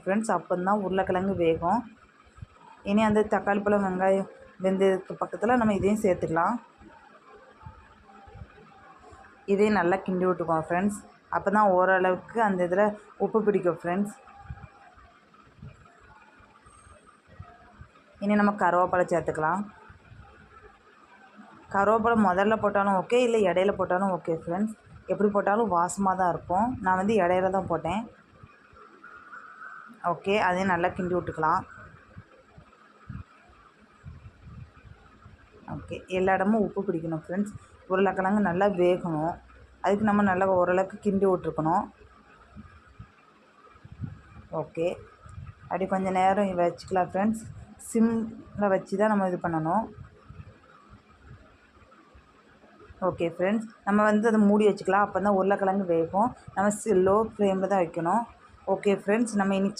Friends. அப்போ தான் உருளைக்கிழங்கு வேகும். இனி அந்த தக்காளி பழம் வெங்காயம் வெந்ததுக்கு பக்கத்தில் நம்ம இதையும் சேர்த்துக்கலாம். இதையும் நல்லா கிண்டி விட்டுக்குவோம் ஃப்ரெண்ட்ஸ். அப்போ தான் ஓரளவுக்கு அந்த இதில் உப்பு பிடிக்கும் ஃப்ரெண்ட்ஸ். இனி நம்ம கருவேப்பிலை சேர்த்துக்கலாம். கருவேப்பிலை முதல்ல போட்டாலும் ஓகே, இல்லை இடையில போட்டாலும் ஓகே ஃப்ரெண்ட்ஸ். எப்படி போட்டாலும் வாசமாக தான் இருக்கும். நான் வந்து இடையில தான் போட்டேன். ஓகே, அதையும் நல்லா கிண்டி விட்டுக்கலாம். ஓகே, எல்லா இடமும் உப்பு பிடிக்கணும் ஃப்ரெண்ட்ஸ். உருளைக்கிழங்கு நல்லா வேகணும். அதுக்கு நம்ம நல்லா ஓரளவுக்கு கிண்டி விட்ருக்கணும். ஓகே, அப்படி கொஞ்சம் நேரம் வச்சுக்கலாம் ஃப்ரெண்ட்ஸ். சிம்மில் வச்சு தான் நம்ம இது பண்ணணும். ஓகே ஃப்ரெண்ட்ஸ், நம்ம வந்து அதை மூடி வச்சுக்கலாம். அப்போ தான் உருளைக்கிழங்கு வேகும். நம்ம லோ ஃப்ளேமில் தான் வைக்கணும். ஓகே ஃப்ரெண்ட்ஸ், நம்ம இனி